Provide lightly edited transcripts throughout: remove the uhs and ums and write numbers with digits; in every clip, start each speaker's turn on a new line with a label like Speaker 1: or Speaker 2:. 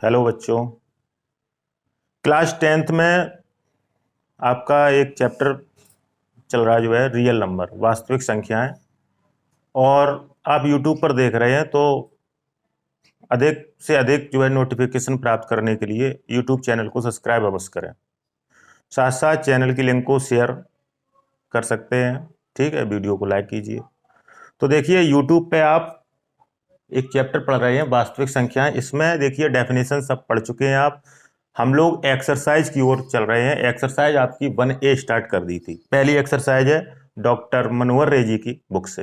Speaker 1: Hello बच्चों, class 10th में आपका एक चैप्टर चल रहा है जो है रियल नंबर, वास्तविक संख्याएं। और आप यूट्यूब पर देख रहे हैं तो अधिक से अधिक जो है नोटिफिकेशन प्राप्त करने के लिए यूट्यूब चैनल को सब्सक्राइब अवश्य करें। साथ साथ चैनल की लिंक को शेयर कर सकते हैं, ठीक है। वीडियो को लाइक कीजिए। तो देखिए यूट्यूब पे आप एक चैप्टर पढ़ रहे हैं वास्तविक संख्याएं। इसमें देखिए डेफिनेशन सब पढ़ चुके हैं आप। हम लोग एक्सरसाइज की ओर चल रहे हैं। एक्सरसाइज आपकी 1A स्टार्ट कर दी थी। पहली एक्सरसाइज है डॉक्टर मनोहर रे जी की बुक से,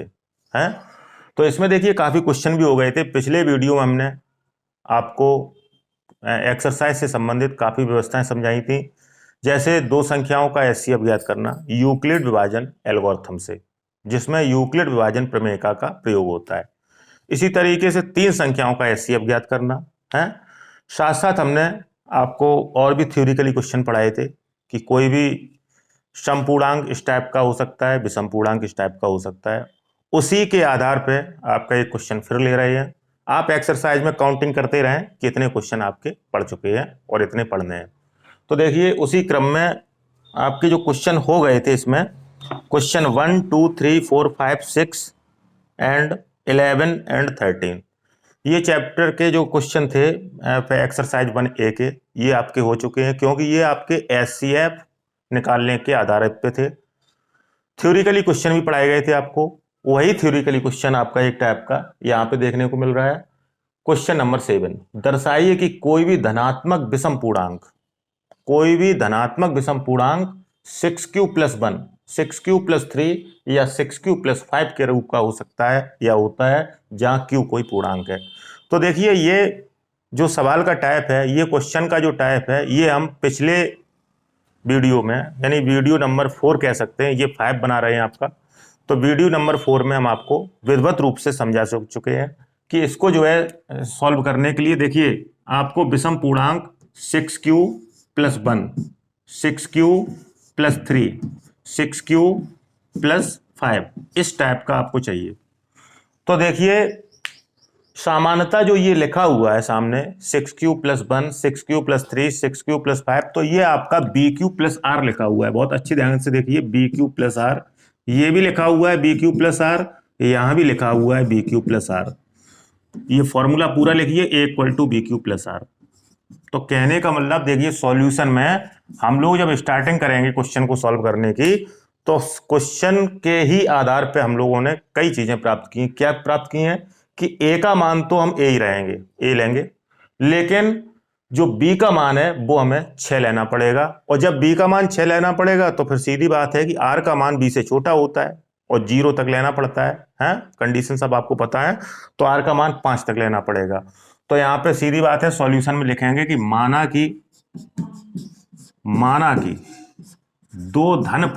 Speaker 1: है। तो इसमें देखिए काफ़ी क्वेश्चन भी हो गए थे। पिछले वीडियो में हमने आपको एक्सरसाइज से संबंधित काफ़ी व्यवस्थाएं समझाई थी, जैसे दो संख्याओं का HCF ज्ञात करना यूक्लिड विभाजन एल्गोरिथम से, जिसमें यूक्लिड विभाजन प्रमेयिका का प्रयोग होता है। इसी तरीके से तीन संख्याओं का HCF ज्ञात करना है। साथ साथ हमने आपको और भी थ्योरिकली क्वेश्चन पढ़ाए थे कि कोई भी समपूर्णांक इस टाइप का हो सकता है, विषम पूर्णांक इस टाइप का हो सकता है। उसी के आधार पे आपका एक क्वेश्चन फिर ले रहे हैं। आप एक्सरसाइज में काउंटिंग करते रहें कितने क्वेश्चन आपके पढ़ चुके हैं और इतने पढ़ने हैं। तो देखिए उसी क्रम में आपके जो क्वेश्चन हो गए थे, इसमें क्वेश्चन 1, 2, 3, 4, 5, 6 एंड 11 एंड 13, ये चैप्टर के जो क्वेश्चन थे एक्सरसाइज 1A के, ये आपके हो चुके हैं, क्योंकि ये आपके HCF निकालने के आधारित पे थे। थ्योरिकली क्वेश्चन भी पढ़ाए गए थे आपको। वही थ्योरिकली क्वेश्चन आपका एक टाइप का यहाँ पे देखने को मिल रहा है। क्वेश्चन नंबर 7, दर्शाइए कि कोई भी धनात्मक विषम पूर्णांक 6q + 1, 6q + 3 या 6q + 5 के रूप का हो सकता है या होता है, जहाँ q कोई पूर्णांक है। तो देखिए ये जो सवाल का टाइप है, ये क्वेश्चन का जो टाइप है, ये हम पिछले वीडियो में, यानी वीडियो नंबर 4 कह सकते हैं, ये 5 बना रहे हैं आपका। तो वीडियो नंबर 4 में हम आपको विधिवत रूप से समझा चुके हैं कि इसको जो है सॉल्व करने के लिए देखिए आपको विषम पूर्णांक 6q + 1, 6q + 3, 6q + 5 इस टाइप का आपको चाहिए। तो देखिए सामान्यतः जो ये लिखा हुआ है सामने 6q + 1, 6q + 3, 6q + 5, तो ये आपका BQ + R लिखा हुआ है। बहुत अच्छी ध्यान से देखिए, BQ + R, ये भी लिखा हुआ है BQ + R, यहाँ भी लिखा हुआ है BQ + R। ये फॉर्मूला पूरा लिखिए A = BQ + R। तो कहने का मतलब देखिए सॉल्यूशन में हम लोग जब स्टार्टिंग करेंगे क्वेश्चन को सॉल्व करने की, तो क्वेश्चन के ही आधार पे हम लोगों ने कई चीजें प्राप्त की। क्या प्राप्त की हैं कि A का मान तो हम A ही रहेंगे, A लेंगे, लेकिन जो B का मान है वो हमें 6 लेना पड़ेगा। और जब B का मान 6 लेना पड़ेगा तो फिर सीधी बात है कि R का मान B से छोटा होता है और 0 तक लेना पड़ता है। कंडीशन सब आपको पता है। तो R का मान 5 तक लेना पड़ेगा। तो यहां पे सीधी बात है, सॉल्यूशन में लिखेंगे कि माना कि दो धनात्मक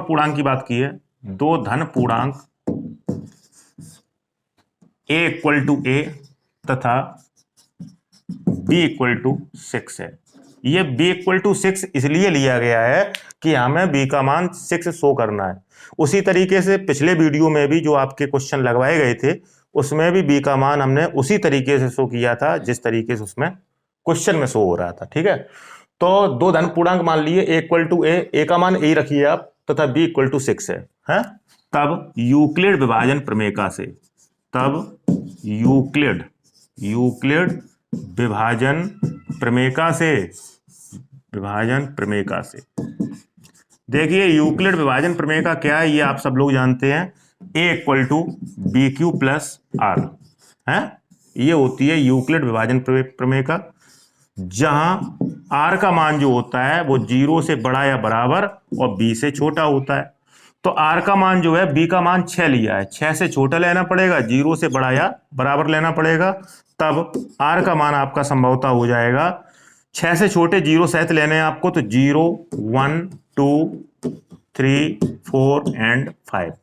Speaker 1: पूर्णांक की बात की है, दो धन पूर्णांक A = A तथा B = 6 है। ये B = 6 इसलिए लिया गया है कि हमें B का मान 6 शो करना है। उसी तरीके से पिछले वीडियो में भी जो आपके क्वेश्चन लगवाए गए थे, उसमें भी B का मान हमने उसी तरीके से शो किया था जिस तरीके से उसमें क्वेश्चन में शो हो रहा था, ठीक है। तो दो धन पूर्णांक मान लिए A = A, A का मान A रखिए आप, तथा B = 6 है। तब यूक्लिड विभाजन प्रमेयिका से, यूक्लिड विभाजन प्रमेयिका से देखिए यूक्लिड विभाजन प्रमेयिका क्या है, ये आप सब लोग जानते हैं। A = BQ + R है, ये होती है यूक्लिड विभाजन प्रमेयिका, जहां R का मान जो होता है वो 0 से बड़ा या बराबर और B से छोटा होता है। तो R का मान जो है, B का मान 6 लिया है, 6 से छोटा लेना पड़ेगा, 0 से बड़ा या बराबर लेना पड़ेगा। तब R का मान आपका संभवतः हो जाएगा, 6 से छोटे 0 सहित लेने हैं आपको, तो 0, 1, 2, 3, 4 एंड 5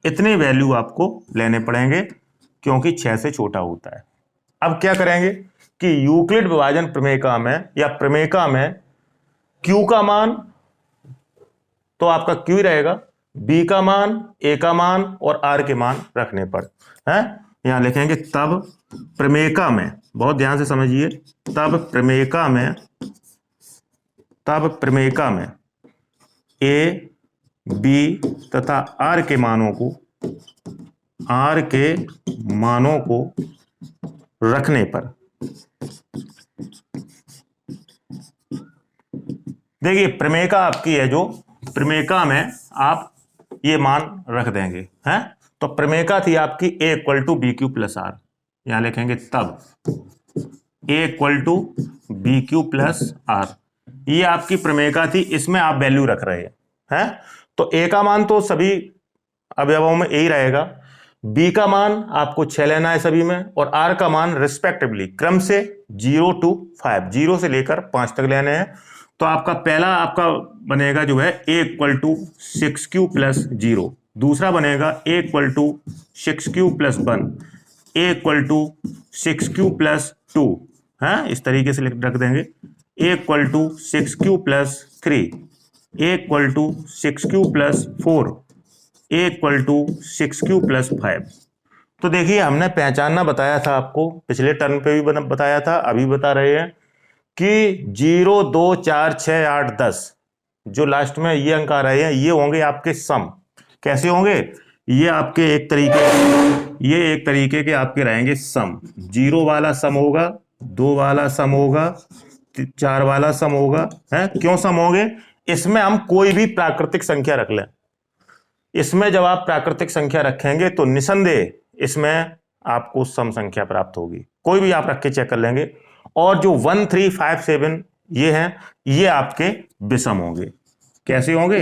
Speaker 1: इतने वैल्यू आपको लेने पड़ेंगे, क्योंकि 6 से छोटा होता है। अब क्या करेंगे कि यूक्लिड विभाजन प्रमेयिका में या प्रमेयिका में Q का मान तो आपका Q ही रहेगा, B का मान, A का मान और R के मान रखने पर है। यहां लिखेंगे तब प्रमेयका में, बहुत ध्यान से समझिए, तब प्रमेयका में ए, बी तथा आर के मानों को रखने पर, देखिए प्रमेयका आपकी है, जो प्रमेयका में आप ये मान रख देंगे हैं। तो प्रमेयका थी आपकी A equal to B Q plus R, यहां लिखेंगे तब A equal to B Q plus R, ये आपकी प्रमेयका थी, इसमें आप वैल्यू रख रहे हैं। तो ए का मान तो सभी अवयवों में यही रहेगा, बी का मान आपको 6 लेना है सभी में, और आर का मान रिस्पेक्टिवली क्रम से 0 to 5, 0 से लेकर 5 तक लेने हैं। तो आपका पहला आपका बनेगा जो है ए इक्वल टू 6q प्लस 0, दूसरा बनेगा A equal to 6q plus 1, A equal to 6q plus 2, है इस तरीके से रख देंगे, A equal to 6q plus 3, A equal to 6q plus 4, A equal to 6q plus 5। तो देखिए हमने पहचानना बताया था आपको, पिछले टर्म पे भी बताया था, अभी बता रहे हैं कि 0, 2, 4, 6, 8, 10 जो लास्ट में ये अंक आ रहे हैं, ये होंगे आपके सम। कैसे होंगे? ये आपके एक तरीके के आपके रहेंगे सम। 0 वाला सम होगा, 2 वाला सम होगा, 4 वाला सम होगा, है क्यों सम होंगे? इसमें हम कोई भी प्राकृतिक संख्या रख लें, इसमें जब आप प्राकृतिक संख्या रखेंगे तो निसंदेह इसमें आपको सम संख्या प्राप्त होगी, कोई भी आप रख के चेक कर लेंगे। और जो 1, 3, 5, 7 ये हैं, ये आपके विषम होंगे। कैसे होंगे?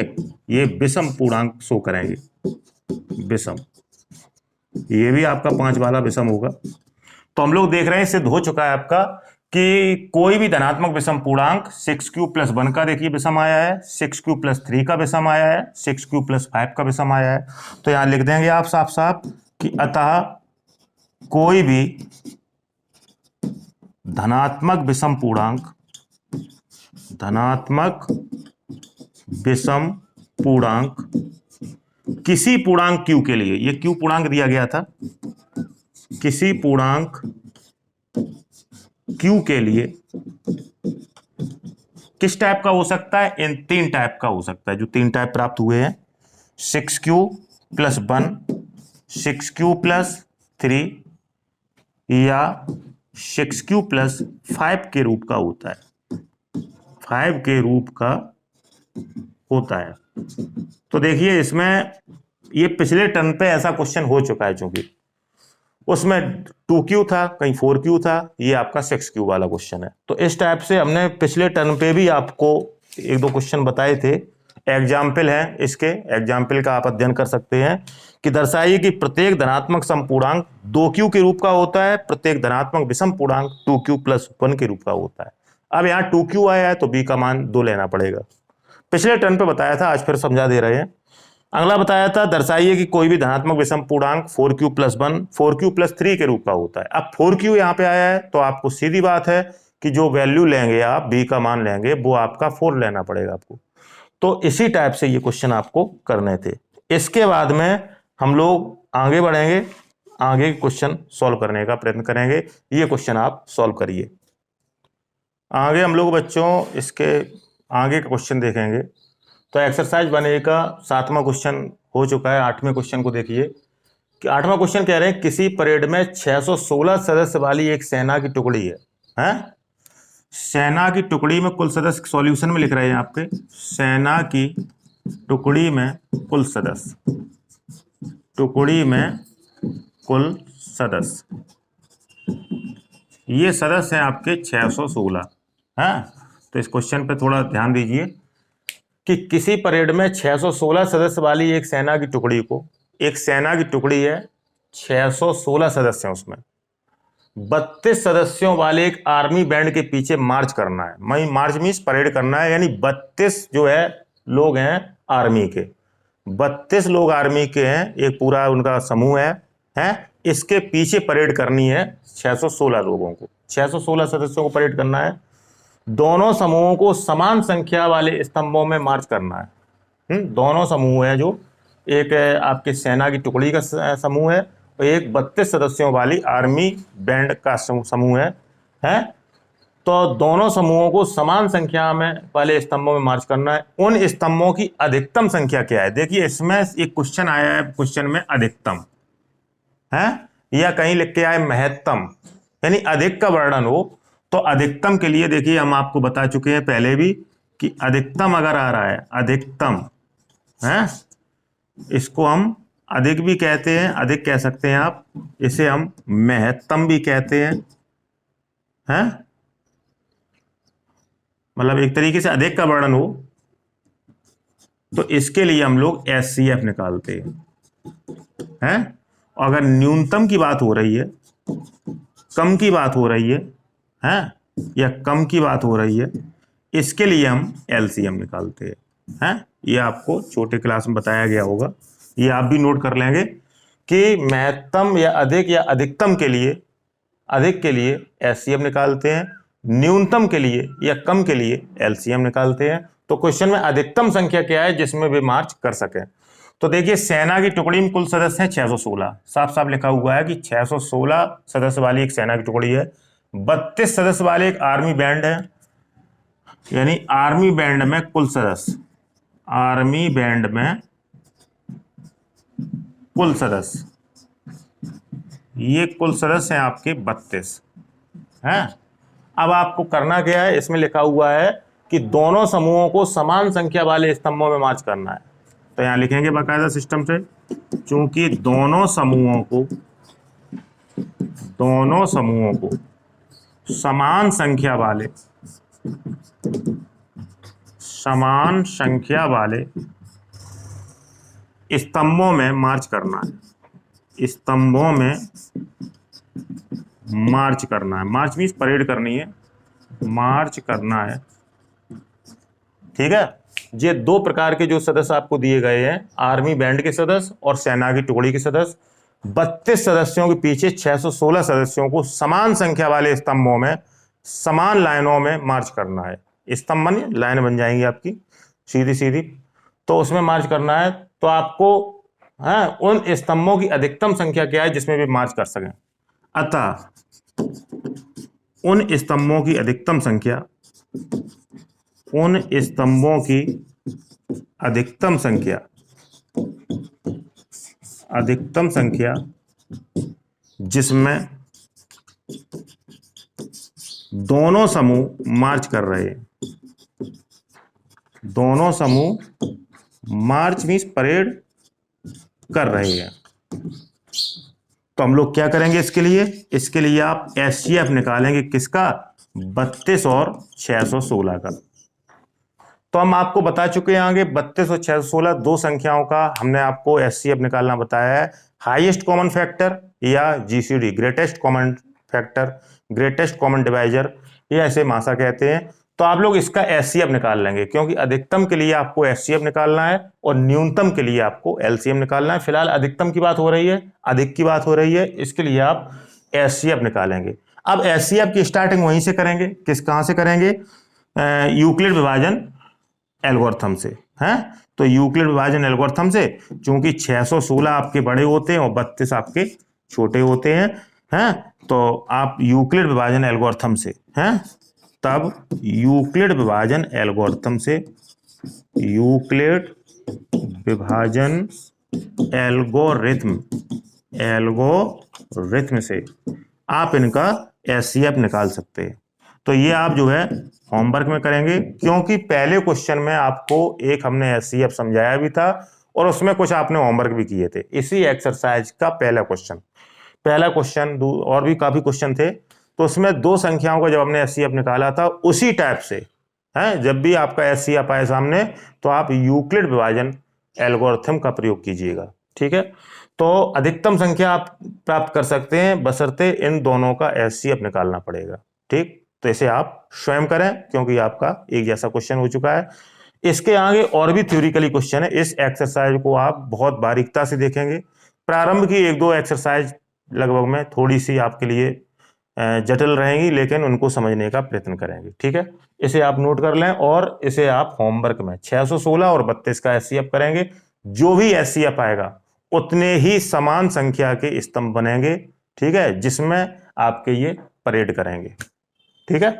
Speaker 1: ये विषम पूर्णांक शो करेंगे, विषम। ये भी आपका 5 वाला विषम होगा। तो हम लोग देख रहे हैं, सिद्ध हो चुका है आपका कि कोई भी धनात्मक विषम पूर्णांक 6q प्लस 1 का देखिए विषम आया है, 6q प्लस 3 का विषम आया है, 6q प्लस 5 का विषम आया है। तो यहां लिख देंगे आप साफ साफ कि अतः कोई भी धनात्मक विषम पूर्णांक किसी पूर्णांक q के लिए, ये q पूर्णांक दिया गया था, किसी पूर्णांक q के लिए किस टाइप का हो सकता है? इन 3 टाइप का हो सकता है, जो 3 टाइप प्राप्त हुए हैं, 6q प्लस 1, 6q प्लस 3 या 6q प्लस 5 के रूप का होता है, 5 के रूप का होता है। तो देखिए इसमें ये पिछले टर्म पे ऐसा क्वेश्चन हो चुका है, चूंकि उसमें 2q था, कहीं 4q था, ये आपका 6q वाला क्वेश्चन है। तो इस टाइप से हमने पिछले टर्म पे भी आपको 1-2 क्वेश्चन बताए थे, एग्जाम्पल है इसके, एग्जाम्पल का आप अध्ययन कर सकते हैं कि दर्शाइए कि प्रत्येक धनात्मक समपूर्णांक 2q के रूप का होता है, प्रत्येक धनात्मक विषम पूर्णांक 2q प्लस 1 के रूप का होता है। अब यहाँ 2q आया है तो b का मान 2 लेना पड़ेगा। पिछले टर्म पे बताया था, आज फिर समझा दे रहे हैं। अगला बताया था, दर्शाइए कि कोई भी धनात्मक विषम पूर्णांक 4q प्लस 1 4q प्लस 3 के रूप का होता है। अब 4q यहाँ पे आया है तो आपको सीधी बात है कि जो वैल्यू लेंगे आप, b का मान लेंगे, वो आपका 4 लेना पड़ेगा आपको। तो इसी टाइप से ये क्वेश्चन आपको करने थे। इसके बाद में हम लोग आगे बढ़ेंगे, आगे क्वेश्चन सॉल्व करने का प्रयत्न करेंगे। ये क्वेश्चन आप सॉल्व करिए। आगे हम लोग बच्चों इसके आगे का क्वेश्चन देखेंगे। तो एक्सरसाइज 1A का 7वां क्वेश्चन हो चुका है। 8वें क्वेश्चन को देखिए कि 8वां क्वेश्चन कह रहे हैं, किसी परेड में 616 सदस्य वाली एक सेना की टुकड़ी है, सेना की टुकड़ी में कुल सदस्य सॉल्यूशन में लिख रहे हैं आपके, सेना की टुकड़ी में कुल सदस्य, टुकड़ी में कुल सदस्य, ये सदस्य हैं आपके 616 है। तो इस क्वेश्चन पे थोड़ा ध्यान दीजिए कि किसी परेड में 616 सदस्य वाली एक सेना की टुकड़ी को, एक सेना की टुकड़ी है, 616 सदस्य हैं, उसमें 32 सदस्यों वाले एक आर्मी बैंड के पीछे मार्च करना है। मार्च मीन्स परेड करना है, यानी 32 जो है लोग हैं आर्मी के, 32 लोग आर्मी के हैं, एक पूरा उनका समूह है, इसके पीछे परेड करनी है 616 लोगों को, 616 सदस्यों को परेड करना है। दोनों समूहों को समान संख्या वाले स्तंभों में मार्च करना है। दोनों समूह है, जो एक आपके सेना की टुकड़ी का समूह है एक 32 सदस्यों वाली आर्मी बैंड का समूह है। तो दोनों समूहों को समान संख्या में वाले स्तंभों में मार्च करना है। उन स्तंभों की अधिकतम संख्या क्या है? देखिए इसमें एक क्वेश्चन आया है, क्वेश्चन में अधिकतम है या कहीं लिख के आए महत्तम, यानी अधिक का वर्णन हो। तो अधिकतम के लिए देखिए हम आपको बता चुके हैं पहले भी कि अधिकतम अगर आ रहा है, अधिकतम है, इसको हम अधिक भी कहते हैं, अधिक कह सकते हैं आप, इसे हम महत्तम भी कहते हैं, मतलब एक तरीके से अधिक का वर्णन हो। तो इसके लिए हम लोग एचसीएफ निकालते हैं। अगर न्यूनतम की बात हो रही है, कम की बात हो रही है, या कम की बात हो रही है, इसके लिए हम एलसीएम निकालते हैं। ये आपको छोटे क्लास में बताया गया होगा, ये आप भी नोट कर लेंगे कि महत्तम या अधिकतम के लिए, अधिक के लिए एचसीएफ निकालते हैं, न्यूनतम के लिए या कम के लिए एलसीएम निकालते हैं। तो क्वेश्चन में अधिकतम संख्या क्या है जिसमें वे मार्च कर सके? तो देखिए सेना की टुकड़ी में कुल सदस्य हैं 616, साफ साफ लिखा हुआ है कि 616 सदस्य वाली एक सेना की टुकड़ी है, 32 सदस्य वाले एक आर्मी बैंड है, यानी आर्मी बैंड में कुल सदस्य, आर्मी बैंड में कुल सदस्य, ये कुल सदस्य हैं आपके 32 हैं। अब आपको करना क्या है, इसमें लिखा हुआ है कि दोनों समूहों को समान संख्या वाले स्तंभों में मार्च करना है। तो यहां लिखेंगे बाकायदा सिस्टम से, चूंकि दोनों समूहों को समान संख्या वाले स्तंभों में मार्च करना है, स्तंभों में मार्च करना है। मार्च मीन्स परेड करनी है, मार्च करना है, ठीक है। ये दो प्रकार के जो सदस्य आपको दिए गए हैं, आर्मी बैंड के सदस्य और सेना की टुकड़ी के सदस्य, 32 सदस्यों के पीछे 616 सदस्यों को समान संख्या वाले स्तंभों में समान लाइनों में मार्च करना है। स्तंभ बन लाइन बन जाएंगी आपकी सीधी सीधी, तो उसमें मार्च करना है। तो आपको उन स्तंभों की अधिकतम संख्या क्या है जिसमें भी मार्च कर सकें। अतः उन स्तंभों की अधिकतम संख्या, उन स्तंभों की अधिकतम संख्या जिसमें दोनों समूह मार्च कर रहे हैं, दोनों समूह मार्च मीन्स परेड कर रहे हैं। तो हम लोग क्या करेंगे इसके लिए आप एचसीएफ निकालेंगे, किसका? 32 और 616 का। तो हम आपको बता चुके हैं आगे 32 और 616 दो संख्याओं का हमने आपको एचसीएफ निकालना बताया है। हाईएस्ट कॉमन फैक्टर या GCD, greatest common factor, greatest common divisor, ये ऐसे मासा कहते हैं। तो आप लोग इसका एचसीएफ निकाल लेंगे, क्योंकि अधिकतम के लिए आपको एचसीएफ निकालना है और न्यूनतम के लिए आपको एलसीएम निकालना है। फिलहाल अधिकतम की बात हो रही है, अधिक की बात हो रही है, इसके लिए आप एचसीएफ निकालेंगे। अब एचसीएफ की स्टार्टिंग वहीं से करेंगे, कहां से करेंगे? यूक्लिड विभाजन एल्गोरिथम से, हैं। तो यूक्लिड विभाजन एल्गोरिथम से, चूंकि 616 आपके बड़े होते हैं और 32 आपके छोटे होते हैं, तो आप यूक्लिड विभाजन एल्गोरिथम से, हैं, तब यूक्लिड विभाजन एल्गोरिथम से, यूक्लिड विभाजन एल्गोरिथम से आप इनका एचसीएफ निकाल सकते हैं। तो ये आप जो है होमवर्क में करेंगे, क्योंकि पहले क्वेश्चन में आपको एक हमने एचसीएफ समझाया भी था और उसमें कुछ आपने होमवर्क भी किए थे। इसी एक्सरसाइज का पहला क्वेश्चन और भी काफी क्वेश्चन थे, तो उसमें दो संख्याओं का जब हमने एचसीएफ निकाला था उसी टाइप से, है। जब भी आपका एचसीएफ आए सामने तो आप यूक्लिड विभाजन एल्गोरिथम का प्रयोग कीजिएगा, ठीक है। तो अधिकतम संख्या आप प्राप्त कर सकते हैं, बशर्ते इन दोनों का एचसीएफ निकालना पड़ेगा, ठीक। तो इसे आप स्वयं करें, क्योंकि आपका एक जैसा क्वेश्चन हो चुका है। इसके आगे और भी थ्योरिकली क्वेश्चन है, इस एक्सरसाइज को आप बहुत बारीकता से देखेंगे। प्रारंभ की एक दो एक्सरसाइज लगभग में थोड़ी सी आपके लिए जटिल रहेंगी, लेकिन उनको समझने का प्रयत्न करेंगे, ठीक है। इसे आप नोट कर लें और इसे आप होमवर्क में 616 और 32 का एचसीएफ करेंगे। जो भी एचसीएफ आएगा उतने ही समान संख्या के स्तंभ बनेंगे, ठीक है, जिसमें आपके ये परेड करेंगे, ठीक है।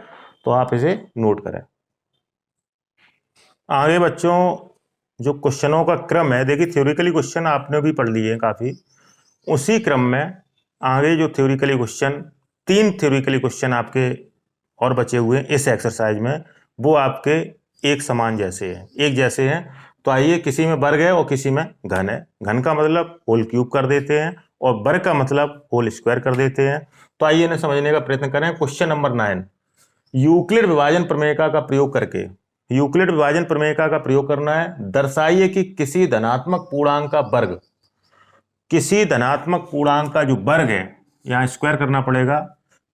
Speaker 1: तो आप इसे नोट करें। आगे बच्चों जो क्वेश्चनों का क्रम है, देखिए थ्योरेटिकली क्वेश्चन आपने भी पढ़ लिए हैं काफ़ी, उसी क्रम में आगे जो थ्योरेटिकली क्वेश्चन 3 थ्योरेटिकली क्वेश्चन आपके और बचे हुए हैं इस एक्सरसाइज में, वो आपके एक समान जैसे हैं, एक जैसे हैं। तो आइए, किसी में वर्ग है और किसी में घन है। घन का मतलब होल क्यूब कर देते हैं और वर्ग का मतलब होल स्क्वायर कर देते हैं। तो आइए इन्हें समझने का प्रयत्न करें। क्वेश्चन नंबर 9, यूक्लिड विभाजन प्रमेयिका का प्रयोग करके, यूक्लिड विभाजन प्रमेयिका का प्रयोग करना है। दर्शाइए कि किसी धनात्मक पूर्णांक का वर्ग, किसी धनात्मक पूर्णांक का जो वर्ग है, यहां स्क्वायर करना पड़ेगा,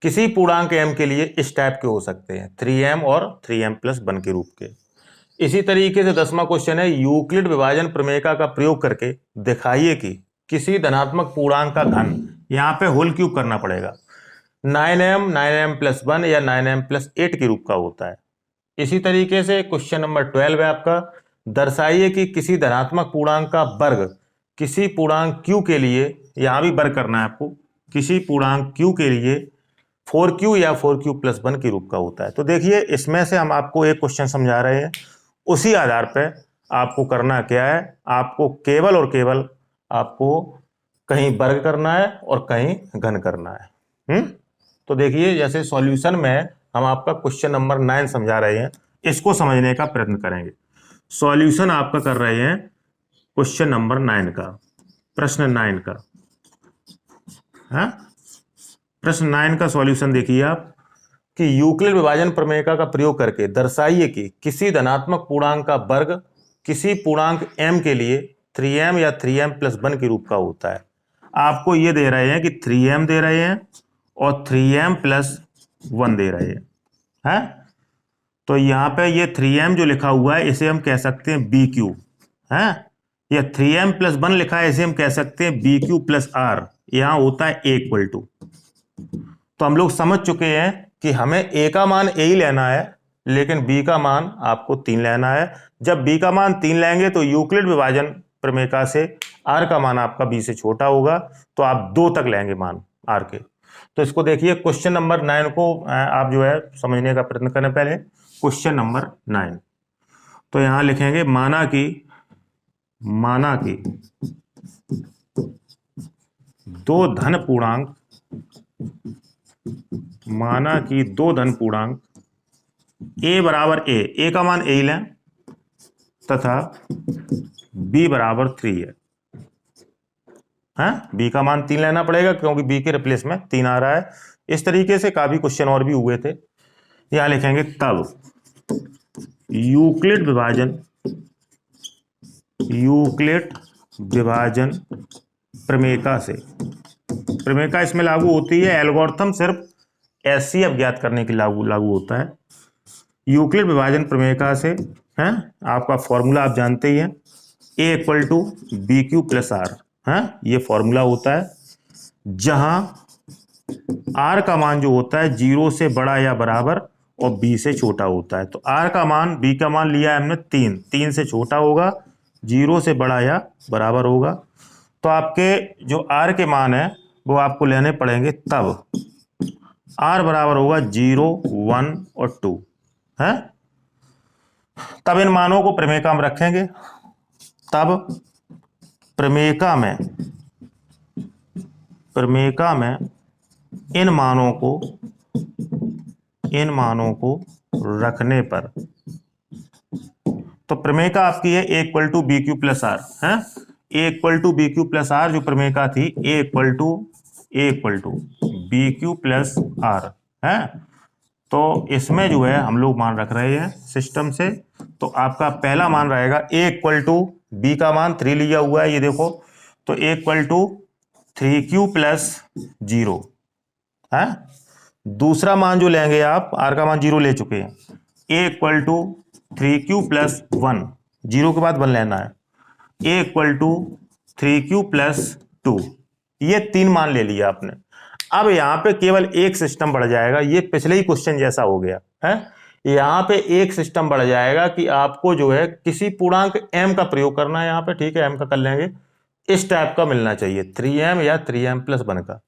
Speaker 1: किसी पूर्णांक m के लिए इस टाइप के हो सकते हैं, 3m और 3m+1 के रूप के। इसी तरीके से 10वां क्वेश्चन है, यूक्लिड विभाजन प्रमेयिका का प्रयोग करके दिखाइए कि किसी धनात्मक पूर्णांक का घन, यहां पे होल क्यूब करना पड़ेगा, 9m 9m+1 या 9m+8 के रूप का होता है। इसी तरीके से क्वेश्चन नंबर 12 है आपका, दर्शाइए कि किसी धनात्मक पूर्णांक का वर्ग किसी पूर्णांक q के लिए, यहां भी वर्ग करना है आपको, किसी पूर्णांक q के लिए 4q या 4q+1 के रूप का होता है। तो देखिए, इसमें से हम आपको एक क्वेश्चन समझा रहे हैं, उसी आधार पर आपको करना क्या है, आपको केवल और केवल आपको कहीं वर्ग करना है और कहीं घन करना है। तो देखिए, जैसे सॉल्यूशन में हम आपका क्वेश्चन नंबर 9 समझा रहे हैं, इसको समझने का प्रयत्न करेंगे। सॉल्यूशन आपका कर रहे हैं क्वेश्चन नंबर 9 का, प्रश्न 9 का, हाँ, प्रश्न 9 का सॉल्यूशन देखिए आप, कि यूक्लिड विभाजन प्रमेयिका का प्रयोग करके दर्शाइए कि किसी धनात्मक पूर्णांक का वर्ग किसी पूर्णांक m के लिए 3m या 3m+1 के रूप का होता है। आपको ये दे रहे हैं कि 3m दे रहे हैं और 3m+1 दे रहे हैं, तो यहाँ पे ये 3m जो लिखा हुआ है इसे हम कह सकते हैं BQ, है, या 3m+1 लिखा है इसे हम कह सकते हैं BQ+R, यहाँ होता है A=। तो हम लोग समझ चुके हैं कि हमें A का मान A ही लेना है, लेकिन B का मान आपको 3 लेना है। जब B का मान 3 लेंगे तो यूक्लिड विभाजन प्रमेयिका से R का मान आपका B से छोटा होगा, तो आप 2 तक लेंगे मान R के। तो इसको देखिए, क्वेश्चन नंबर 9 को आप जो है समझने का प्रयत्न करें। पहले क्वेश्चन नंबर 9, तो यहां लिखेंगे माना कि दो धन पूर्णांक, माना कि 2 धन पूर्णांक a बराबर a का मान a ही लें, तथा b बराबर 3 है, b का मान 3 लेना पड़ेगा क्योंकि b के रिप्लेस में 3 आ रहा है। इस तरीके से काफी क्वेश्चन और भी हुए थे। यहां लिखेंगे तब यूक्लिड विभाजन प्रमेयिका से, प्रमेयिका इसमें लागू होती है, एल्गोरिथम सिर्फ HCF ज्ञात करने के लागू होता है। यूक्लिड विभाजन प्रमेयिका से है, आपका फॉर्मूला आप जानते ही हैं, A=BQ+R, ये फॉर्मूला होता है, जहां R का मान जो होता है 0 से बड़ा या बराबर और B से छोटा होता है। तो R का मान, B का मान लिया है हमने 3 से छोटा होगा, 0 से बड़ा या बराबर होगा। तो आपके जो R के मान है वो आपको लेने पड़ेंगे तब R बराबर होगा 0, 1 और 2, है। तब इन मानों को प्रमेयिका में रखेंगे, तब प्रमेयिका में इन मानों को रखने पर, तो प्रमेयिका आपकी है A=BQ+R, है, A=BQ+R जो प्रमेयिका थी, A=BQ+R, है। तो इसमें जो है हम लोग मान रख रहे हैं सिस्टम से, तो आपका पहला मान रहेगा A=B का मान 3 लिया हुआ है, ये देखो, तो A=3Q+0, है। दूसरा मान जो लेंगे आप, R का मान 0 ले चुके हैं, A=3Q+1, 0 के बाद 1 लेना है, A=3Q+2, ये 3 मान ले लिया आपने। अब यहाँ पे केवल एक सिस्टम बढ़ जाएगा, ये पिछले ही क्वेश्चन जैसा हो गया है। यहाँ पे एक सिस्टम बढ़ जाएगा कि आपको जो है किसी पूर्णांक m का प्रयोग करना है यहाँ पे, ठीक है, m का कर लेंगे, इस टाइप का मिलना चाहिए, 3m या 3m प्लस 1 का।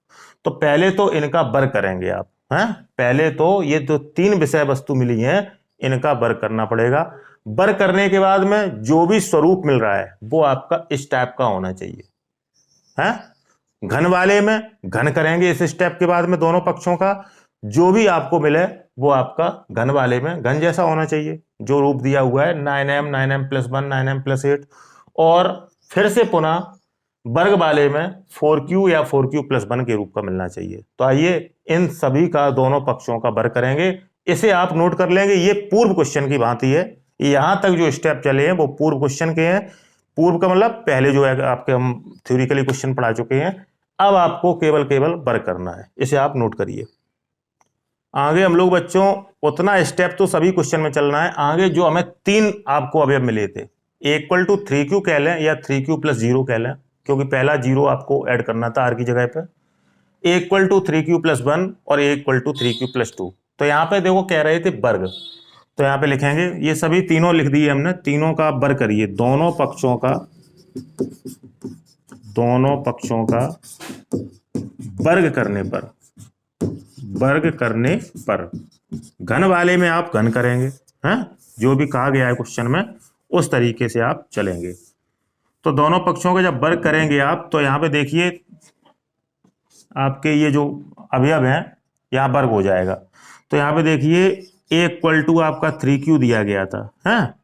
Speaker 1: तो पहले तो इनका वर्ग करेंगे आप, हैं? पहले तो ये जो 3 विषय वस्तु मिली हैं इनका वर्ग करना पड़ेगा। वर्ग करने के बाद में जो भी स्वरूप मिल रहा है वो आपका इस टाइप का होना चाहिए, हैं? घन वाले में घन करेंगे इस स्टेप के बाद में दोनों पक्षों का, जो भी आपको मिले वो आपका घन वाले में घन जैसा होना चाहिए, जो रूप दिया हुआ है 9m 9m plus 1 9m plus 8। और फिर से पुनः वर्ग वाले में 4q या 4q प्लस 1 के रूप का मिलना चाहिए। तो आइए इन सभी का दोनों पक्षों का वर्ग करेंगे। इसे आप नोट कर लेंगे, ये पूर्व क्वेश्चन की भांति है। यहां तक जो स्टेप चले हैं वो पूर्व क्वेश्चन के हैं। पूर्व का मतलब पहले जो है आपके हम थ्योरिकली क्वेश्चन पढ़ा चुके हैं, अब आपको केवल वर्क करना है। इसे आप नोट करिए। आगे हम लोग बच्चों उतना स्टेप तो सभी क्वेश्चन में चलना है। आगे जो हमें 3 आपको अवयव मिले थे, इक्वल टू 3q कह लें या 3q प्लस 0 कह लें, क्योंकि पहला 0 आपको ऐड करना था r की जगह पे, इक्वल टू 3q प्लस 1 और इक्वल टू 3q प्लस 2। तो यहाँ पे देखो कह रहे थे वर्ग, तो यहाँ पे लिखेंगे ये सभी तीनों लिख दिए हमने, तीनों का वर्ग करिए, दोनों पक्षों का वर्ग करने पर घन वाले में आप घन करेंगे, हैं? जो भी कहा गया है क्वेश्चन में उस तरीके से आप चलेंगे। तो दोनों पक्षों का जब वर्ग करेंगे आप, तो यहाँ पे देखिए आपके ये जो अवयव हैं यहाँ वर्ग हो जाएगा। तो यहाँ पे देखिए a इक्वल टू आपका 3q दिया गया था, हैं?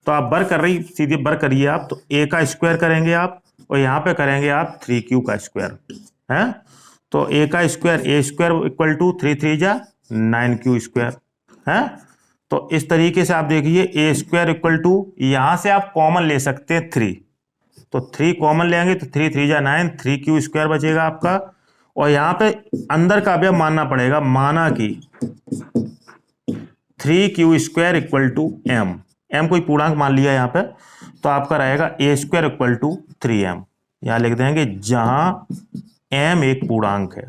Speaker 1: तो आप वर्ग कर रही सीधे वर्ग करिए आप, तो a का स्क्वायर करेंगे आप और यहाँ पे करेंगे आप 3q का स्क्वायर, हैं? तो a का square a square equal to 3 3 जा 9q स्क्वायर, हैं? तो इस तरीके से आप देखिए a स्क्वायर इक्वल टू, यहाँ से आप कॉमन ले सकते हैं 3, तो 3 कॉमन लेंगे तो 3 3 जा 9, 3q स्क्वायर बचेगा आपका। और यहाँ पे अंदर का अवयव मानना पड़ेगा, माना कि 3q square equal to m कोई पूर्णांक मान लिया यहाँ पे, तो आपका रहेगा a square equal to 3m। यहाँ लिख देंगे जहां m एक पूर्णांक है।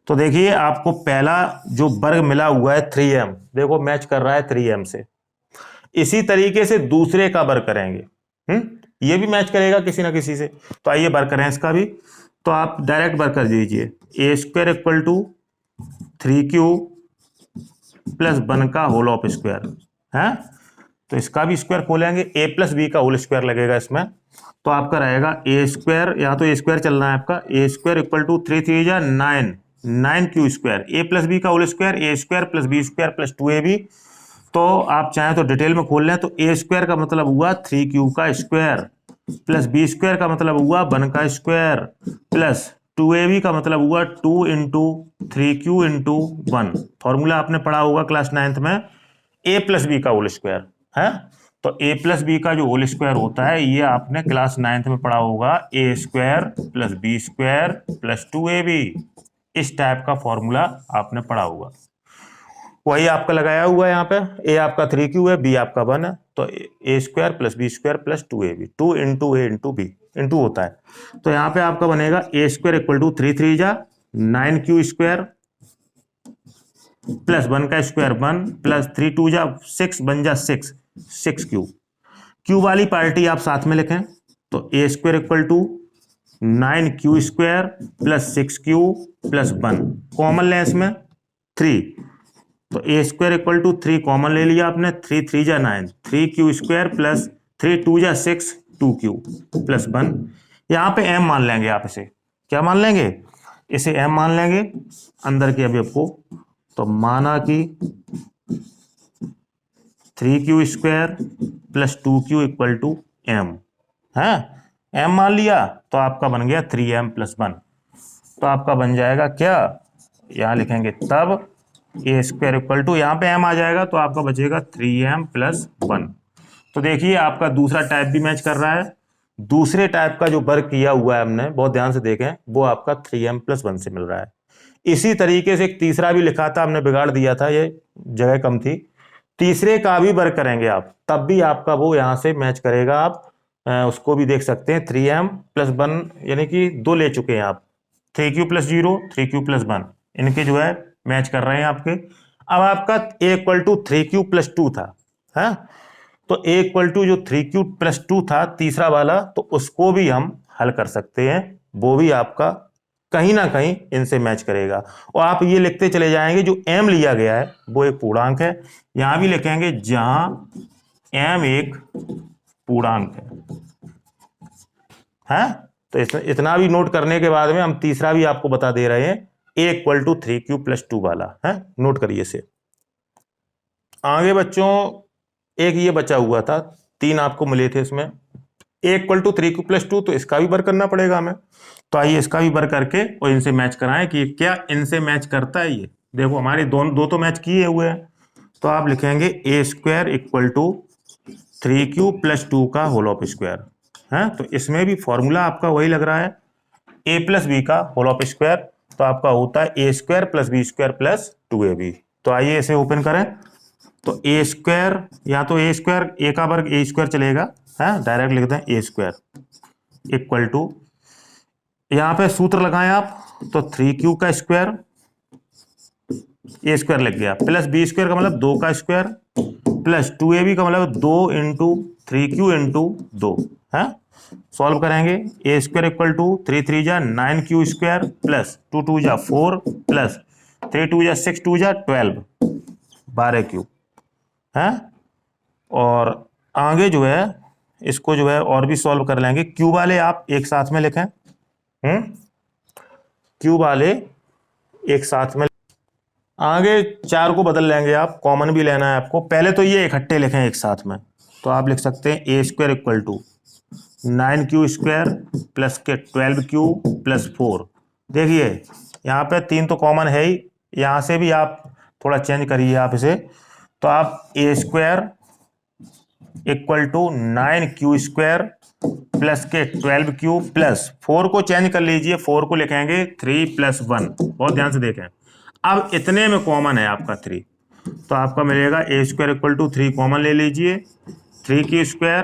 Speaker 1: तो देखिए आपको पहला जो वर्ग मिला हुआ है 3m, देखो मैच कर रहा है 3m से। इसी तरीके से दूसरे का वर्ग करेंगे, ये भी मैच करेगा किसी ना किसी से। तो आइए वर्ग करें इसका भी। तो आप डायरेक्ट वर्ग कर दीजिए, a square equal to 3q plus 1 का होल ऑफ स्क्वायर, है? तो इसका भी स्क्वायर खोलेंगे, a प्लस बी का होल स्क्वायर लगेगा इसमें। तो आपका रहेगा a स्क्वायर, यहाँ तो a स्क्वायर चल रहा है आपका, a स्क्वायर इक्वल टू 3 3 जा 9q square, a plus B का whole square, a square plus B square plus 2ab। तो आप चाहें तो डिटेल में खोल लें, तो a स्क्वायर का मतलब हुआ 3q का स्क्वायर, प्लस बी स्क्वायर का मतलब हुआ 1 का स्क्वायर, प्लस 2ab का मतलब हुआ 2 इंटू 3q इंटू 1। फॉर्मूला आपने पढ़ा होगा क्लास 9th में, a प्लस बी का होल स्क्वायर है। तो a प्लस बी का जो होल स्क्वायर होता है ये आपने क्लास 9th में पढ़ा होगा, a square plus B square plus 2ab। इस टाइप का फॉर्मूला आपने पढ़ा होगा, वही आपका लगाया हुआ है यहाँ पे। a आपका 3q है, b आपका 1 है, तो a square plus B square plus 2ab, 2 into a into b into होता है। तो यहाँ पे आपका बनेगा a स्क्वायर इक्वल टू 3 3 जा 9q स्क्वायर प्लस 1 का स्क्वायर 1 प्लस 3 2 जा 6 बन जा 6q। q वाली पार्टी आप साथ में लिखें, तो a square equal to 9q square plus 6q plus 1, common लें इसमें 3, तो a square equal to 3 common ले लिया आपने, 3 3 जा 9, 3q स्क्वायर प्लस 3 2 जा 6 2q प्लस 1। यहाँ पे m मान लेंगे आप, इसे क्या मान लेंगे, इसे m मान लेंगे अंदर के अवयव को। तो माना कि 3q square plus 2q equal to m है, m मान लिया तो आपका बन गया 3m प्लस 1। तो आपका बन जाएगा क्या, यहाँ लिखेंगे तब a स्क्वायर इक्वल टू, यहाँ पे m आ जाएगा तो आपका बचेगा 3m प्लस 1। तो देखिए आपका दूसरा टाइप भी मैच कर रहा है। दूसरे टाइप का जो वर्क किया हुआ है हमने, बहुत ध्यान से देखें, वो आपका 3m प्लस 1 से मिल रहा है। इसी तरीके से एक तीसरा भी लिखा था, हमने बिगाड़ दिया था, ये जगह कम थी। तीसरे का भी वर्क करेंगे आप, तब भी आपका वो यहाँ से मैच करेगा। आप उसको भी देख सकते हैं, 3m प्लस 1 यानी कि 2 ले चुके हैं आप, 3q प्लस 0 3q प्लस 1, इनके जो है मैच कर रहे हैं आपके। अब आपका a equal to 3q plus 2 था, है? तो a इक्वल टू जो 3q+2 था तीसरा वाला, तो उसको भी हम हल कर सकते हैं, वो भी आपका कहीं ना कहीं इनसे मैच करेगा। और आप ये लिखते चले जाएंगे जो m लिया गया है वो एक पूर्णांक है, यहां भी लिखेंगे जहां m एक पूर्णांक है। तो इतना भी नोट करने के बाद में हम तीसरा भी आपको बता दे रहे हैं, a इक्वल टू 3q+2 वाला है, नोट करिए इसे। आगे बच्चों एक ये बचा हुआ था, 3 आपको मिले थे इसमें, a इक्वल टू 3q+2, तो इसका भी वर्क करना पड़ेगा हमें। तो आइए इसका भी वर्क करके और इनसे मैच कराएं कि क्या इनसे मैच करता है। ये देखो हमारे दो तो मैच किए हुए हैं, तो आप लिखेंगे a² इक्वल टू 3q+2 का होल ऑफ स्क्वायर है। तो इसमें भी फॉर्मूला आपका वही लग रहा है, a+b का होल ऑफ स्क्वायर, तो आपका होता है a² + b² + 2ab। तो आइए इसे ओपन करें, तो a² या तो a² a का वर्ग a² चलेगा है, डायरेक्ट लिखते हैं a² इक्वल टू, यहां पे सूत्र लगाएं आप, तो 3q का स्क्वायर a² लग गया, प्लस b² का मतलब 2 का स्क्वायर, प्लस 2ab का मतलब 2 इंटू 3q इंटू 2 है। सॉल्व करेंगे, a² इक्वल टू 3 3 जा 9q² प्लस 2 2 जा 4 प्लस 3 2 जा 6 2 जा 12 12q है। और आगे जो है इसको जो है और भी सॉल्व कर लेंगे, क्यू वाले आप एक साथ में लिखें, क्यू वाले एक साथ में, आगे 4 को बदल लेंगे आप, कॉमन भी लेना है आपको। पहले तो ये इकट्ठे लिखें एक साथ में, तो आप लिख सकते हैं a² equal to 9q² plus के 12q प्लस 4। देखिए यहाँ पे 3 तो कॉमन है ही, यहाँ से भी आप थोड़ा चेंज करिए आप इसे, तो आप a² equal to 9q² plus के 12q प्लस 4 को चेंज कर लीजिए, 4 को लिखेंगे 3 + 1। बहुत ध्यान से देखें, अब इतने में कॉमन है आपका 3, तो आपका मिलेगा a² इक्वल टू 3 कॉमन ले लीजिए, 3q²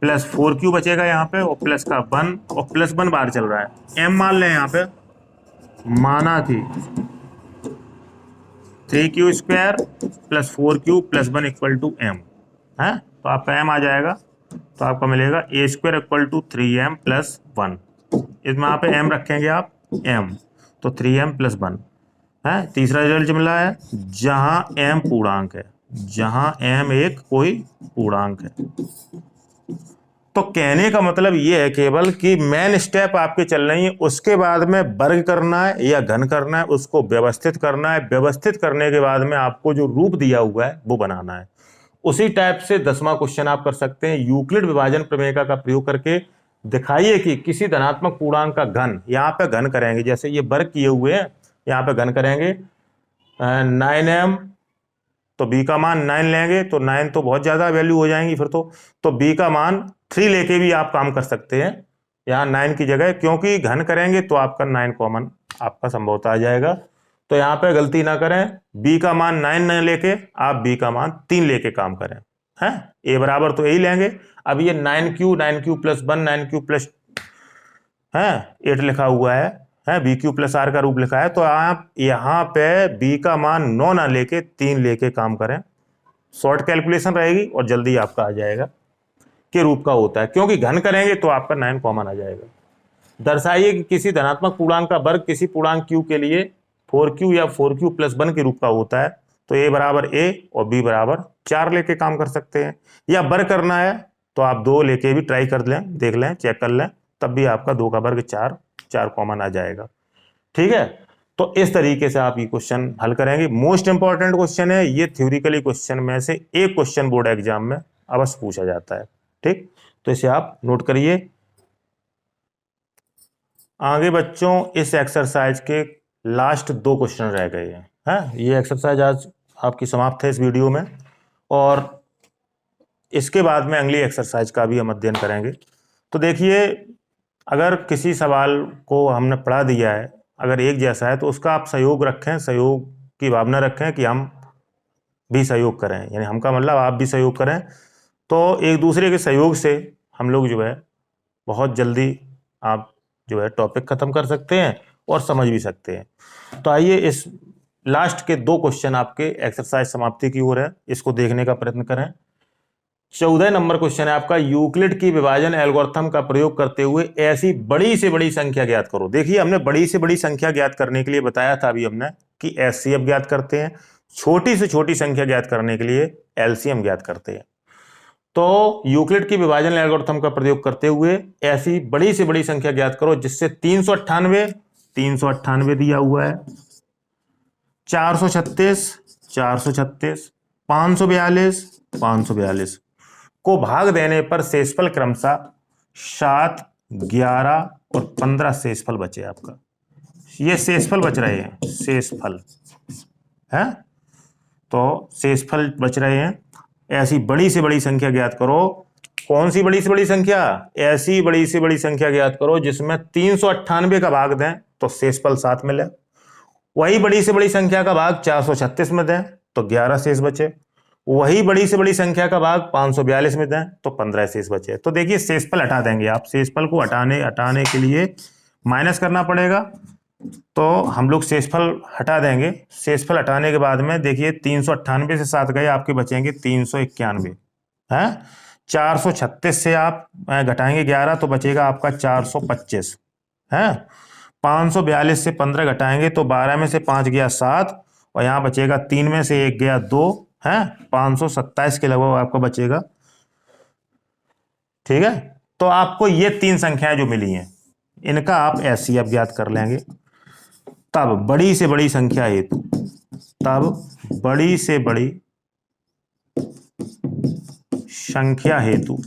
Speaker 1: प्लस 4q बचेगा यहाँ पे, और प्लस का 1, और प्लस 1 बाहर चल रहा है, m मान लें यहाँ पे, माना कि 3q² plus 4q plus 1 equal to m है, तो आपका m आ जाएगा, तो आपका मिलेगा a² equal to 3m plus 1। इसमें यहाँ पे m रखेंगे आप m, तो 3m प्लस 1 है। तीसरा रिजल्ट मिला है जहां m पूर्णांक है, जहां m एक कोई पूर्णांक है। तो कहने का मतलब ये है केवल कि मेन स्टेप आपके चल रही है, उसके बाद में वर्ग करना है या घन करना है, उसको व्यवस्थित करना है, व्यवस्थित करने के बाद में आपको जो रूप दिया हुआ है वो बनाना है। उसी टाइप से 10वां क्वेश्चन आप कर सकते हैं, यूक्लिड विभाजन प्रमेय का प्रयोग करके दिखाइए कि किसी धनात्मक पूर्णांक का घन, यहाँ पे घन करेंगे, जैसे ये वर्ग किए हुए हैं, यहाँ पे घन करेंगे 9m, तो b का मान 9 लेंगे, तो 9 तो बहुत ज्यादा वैल्यू हो जाएंगी फिर तो b का मान 3 लेके भी आप काम कर सकते हैं यहाँ 9 की जगह, क्योंकि घन करेंगे तो आपका 9 कॉमन आपका संभवतः आ जाएगा। तो यहाँ पे गलती ना करें, b का मान 9 न लेके आप b का मान 3 लेके काम करें, है a बराबर तो यही लेंगे। अब ये 9q प्लस 1 9q प्लस है 8 लिखा हुआ है BQ प्लस R का रूप लिखा है, तो आप यहाँ पे B का मान 9 ना लेके 3 लेके काम करें, शॉर्ट कैलकुलेशन रहेगी और जल्दी आपका आ जाएगा के रूप का होता है, क्योंकि घन करेंगे तो आपका 9 कॉमन आ जाएगा। दर्शाइए कि किसी धनात्मक पूर्णांक का वर्ग किसी पूर्णांक q के लिए 4q या 4q + 1 के रूप का होता है, तो a बराबर a और b बराबर 4 लेके काम कर सकते हैं, या वर्ग करना है तो आप 2 लेके भी ट्राई कर लें, देख लें, चेक कर लें, तब भी आपका 2 का वर्ग 4 कॉमन आ जाएगा। ठीक है, तो इस तरीके से आप ये क्वेश्चन हल करेंगे। मोस्ट इंपॉर्टेंट क्वेश्चन है ये, थ्योरिकली क्वेश्चन में से एक क्वेश्चन बोर्ड एग्जाम में अवश्य पूछा जाता है। ठीक, तो इसे आप नोट करिए। आगे बच्चों इस एक्सरसाइज के लास्ट 2 क्वेश्चन रह गए हैं, ये एक्सरसाइज आज आपकी समाप्त है इस वीडियो में, और इसके बाद में अगली एक्सरसाइज का भी हम अध्ययन करेंगे। तो देखिए, अगर किसी सवाल को हमने पढ़ा दिया है, अगर एक जैसा है, तो उसका आप सहयोग रखें, सहयोग की भावना रखें कि हम भी सहयोग करें, यानी हमका मतलब आप भी सहयोग करें, तो एक दूसरे के सहयोग से हम लोग जो है बहुत जल्दी आप जो है टॉपिक ख़त्म कर सकते हैं और समझ भी सकते हैं। तो आइए इस लास्ट के 2 क्वेश्चन आपके एक्सरसाइज समाप्ति की ओर है, इसको देखने का प्रयत्न करें। 14 नंबर क्वेश्चन है आपका, यूक्लिड की विभाजन एल्गोरिथम का प्रयोग करते हुए ऐसी बड़ी से बड़ी संख्या ज्ञात करो। देखिए हमने बड़ी से बड़ी संख्या ज्ञात करने के लिए बताया था अभी हमने कि एचसीएफ ज्ञात करते हैं, छोटी से छोटी संख्या ज्ञात करने के लिए एलसीएम ज्ञात करते हैं। तो यूक्लिड की विभाजन एल्गोरिथम का प्रयोग करते हुए ऐसी बड़ी से बड़ी संख्या ज्ञात करो जिससे 398 दिया हुआ है, 436 542 को भाग देने पर शेषफल क्रमशः 7, 11 और 15 शेषफल बचे आपका। ये शेषफल बच रहे हैं, शेषफल है, तो शेषफल बच रहे हैं। ऐसी बड़ी से बड़ी संख्या ज्ञात करो। कौन सी बड़ी से बड़ी संख्या? ऐसी बड़ी से बड़ी संख्या ज्ञात करो जिसमें 398 का भाग दें तो शेषफल 7 मिले, वही बड़ी से बड़ी संख्या का भाग 436 में दें तो 11 शेष बचे, वही बड़ी से बड़ी संख्या का भाग 542 में दें तो 15 शेष बचे। तो देखिए शेषफल हटा देंगे आप, शेषफल को हटाने के लिए माइनस करना पड़ेगा, तो हम लोग शेषफल हटा देंगे। शेषफल हटाने के बाद में देखिए 398 से 7 गए, आपके बचेंगे 391 है। 436 से आप घटाएंगे 11 तो बचेगा आपका 425 है। 542 से 15 घटाएंगे तो 12 में से 5 गया 7 और यहाँ बचेगा 3 में से 1 गया 2 है, 527 के लगभग आपको बचेगा। ठीक है, तो आपको ये 3 संख्याएं जो मिली हैं इनका आप एचसीएफ ज्ञात कर लेंगे। तब बड़ी से बड़ी संख्या हेतु, तब बड़ी से बड़ी संख्या हेतु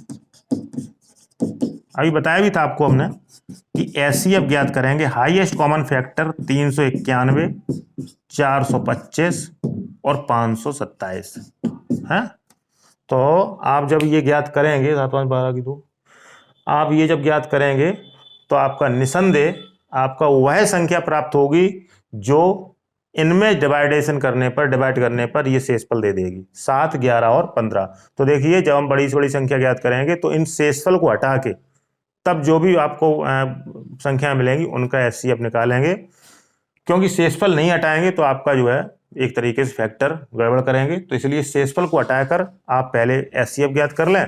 Speaker 1: अभी बताया भी था आपको हमने कि एचसीएफ ज्ञात करेंगे। हाईएस्ट कॉमन फैक्टर 391, 425 और 527 है। तो आप जब ये ज्ञात करेंगे 7, 5, 12 की 2, आप ये जब ज्ञात करेंगे तो आपका निसंदेह आपका वह संख्या प्राप्त होगी जो इनमें डिवाइड करने पर ये शेषफल दे देगी, 7, 11 और 15। तो देखिए जब हम बड़ी से बड़ी संख्या ज्ञात करेंगे तो इन शेषफल को हटा के तब जो भी आपको संख्या मिलेंगी उनका एचसीएफ निकालेंगे, क्योंकि शेषफल नहीं हटाएंगे तो आपका जो है एक तरीके से फैक्टर गड़बड़ करेंगे। तो इसलिए शेषफल को हटाकर आप पहले एचसीएफ ज्ञात कर लें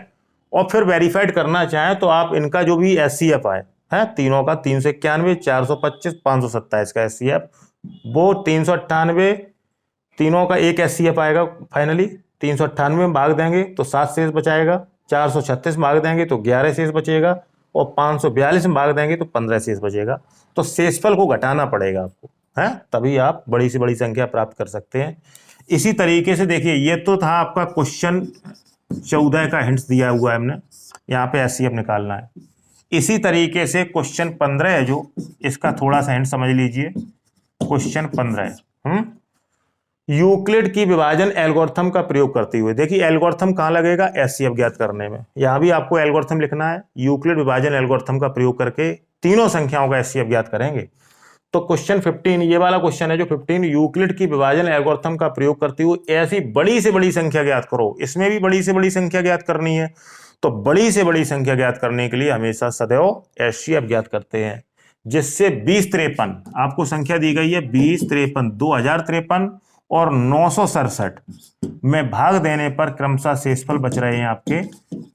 Speaker 1: और फिर वेरीफाइड करना चाहें तो आप इनका जो भी एचसीएफ आए है तीनों का, 391, 425, 527 का एचसीएफ, वो 398 तीनों का एक एचसीएफ आएगा फाइनली। 398 में भाग देंगे तो 7 शेष बचाएगा, 436 में भाग देंगे तो 11 शेष बचेगा और 542 में भाग देंगे तो 15 शेष बचेगा। तो शेषफल को घटाना पड़ेगा आपको है, तभी आप बड़ी से बड़ी संख्या प्राप्त कर सकते हैं। इसी तरीके से देखिए ये तो था आपका क्वेश्चन 14 का हिंट्स दिया हुआ है हमने, यहाँ पे एचसीएफ निकालना है। इसी तरीके से क्वेश्चन 15 है जो, इसका थोड़ा सा हिंट समझ लीजिए। क्वेश्चन 15 है यूक्लिड की विभाजन एल्गोरिथम का प्रयोग करते हुए। देखिए एल्गोरिथम कहाँ लगेगा? एचसीएफ ज्ञात करने में। यहां भी आपको एल्गोरिथम लिखना है। यूक्लिड विभाजन एल्गोरिथम का प्रयोग करके तीनों संख्याओं का एचसीएफ ज्ञात करेंगे। तो क्वेश्चन 15 ये वाला क्वेश्चन है जो 15, यूक्लिड की विभाजन एल्गोरिथम का प्रयोग करते हुए ऐसी बड़ी से बड़ी संख्या ज्ञात करो। इसमें भी बड़ी से बड़ी संख्या ज्ञात करनी है, तो बड़ी से बड़ी संख्या ज्ञात करने के लिए हमेशा सदैव एचसीएफ ज्ञात करते हैं, जिससे 2053 आपको संख्या दी गई है, 2053, 2053 और 967 में भाग देने पर क्रमशः शेषफल बच रहे हैं आपके।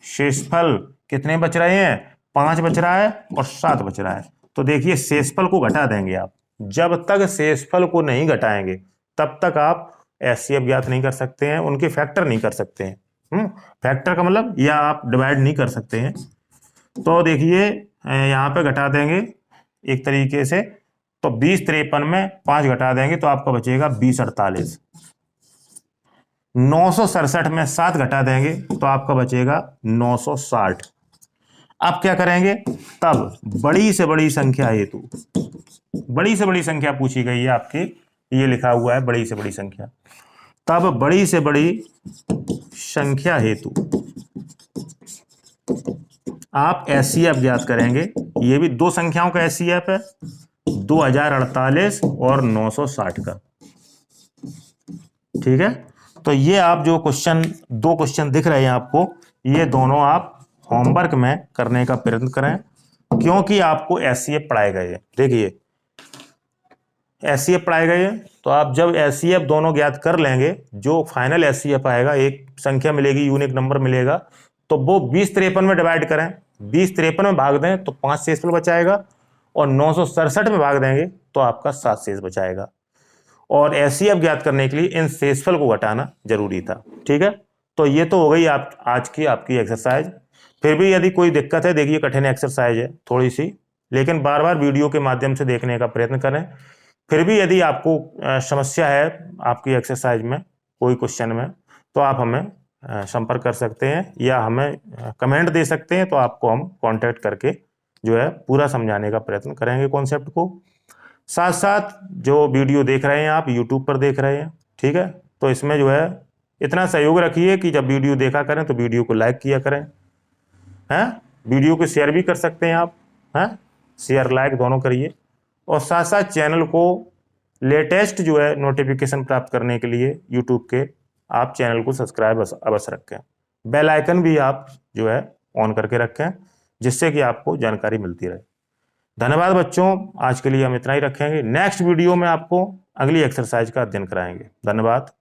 Speaker 1: शेषफल कितने बच रहे हैं? 5 बच रहा है और 7 बच रहा है। तो देखिए शेषफल को घटा देंगे आप। जब तक शेषफल को नहीं घटाएंगे तब तक आप एचसीएफ ज्ञात नहीं कर सकते हैं, उनके फैक्टर नहीं कर सकते हैं। फैक्टर का मतलब या आप डिवाइड नहीं कर सकते हैं। तो देखिए यहाँ पे घटा देंगे एक तरीके से, तो 2053 में 5 घटा देंगे तो आपका बचेगा 2048। 967 में 7 घटा देंगे तो आपका बचेगा 960। अब क्या करेंगे? तब बड़ी से बड़ी संख्या हेतु, बड़ी से बड़ी संख्या पूछी गई है आपकी, ये लिखा हुआ है बड़ी से बड़ी संख्या। तब बड़ी से बड़ी संख्या हेतु आप एचसीएफ ज्ञात करेंगे। ये भी 2 संख्याओं का एचसीएफ है, 2048 और 960 का। ठीक है, तो ये आप जो दो क्वेश्चन दिख रहे हैं आपको, ये दोनों आप होमवर्क में करने का प्रयत्न करें, क्योंकि आपको एचसीएफ पढ़ाए गए हैं। देखिए एचसीएफ पढ़ाए गए हैं। तो आप जब एचसीएफ दोनों ज्ञात कर लेंगे, जो फाइनल एचसीएफ आएगा, एक संख्या मिलेगी, यूनिक नंबर मिलेगा, तो वो 2053 में डिवाइड करें, 2053 में भाग दें तो 5 शेषफल बचाएगा, और 967 में भाग देंगे तो आपका 7 शेष बचाएगा। और एचसीएफ ज्ञात करने के लिए इन शेषफल को घटाना जरूरी था। ठीक है, तो ये तो हो गई आप आज की आपकी एक्सरसाइज। फिर भी यदि कोई दिक्कत है, देखिए कठिन एक्सरसाइज है थोड़ी सी, लेकिन बार बार वीडियो के माध्यम से देखने का प्रयत्न करें। फिर भी यदि आपको समस्या है आपकी एक्सरसाइज में, कोई क्वेश्चन में, तो आप हमें संपर्क कर सकते हैं या हमें कमेंट दे सकते हैं, तो आपको हम कांटेक्ट करके जो है पूरा समझाने का प्रयत्न करेंगे कॉन्सेप्ट को। साथ साथ जो वीडियो देख रहे हैं आप यूट्यूब पर देख रहे हैं, ठीक है, तो इसमें जो है इतना सहयोग रखिए कि जब वीडियो देखा करें तो वीडियो को लाइक किया करें, हैं, वीडियो को शेयर भी कर सकते हैं आप, हैं, शेयर लाइक दोनों करिए। और साथ साथ चैनल को लेटेस्ट जो है नोटिफिकेशन प्राप्त करने के लिए यूट्यूब के आप चैनल को सब्सक्राइब अवश्य रखें। बेल आइकन भी आप जो है ऑन करके रखें, जिससे कि आपको जानकारी मिलती रहे। धन्यवाद बच्चों, आज के लिए हम इतना ही रखेंगे। नेक्स्ट वीडियो में आपको अगली एक्सरसाइज का अध्ययन कराएंगे। धन्यवाद।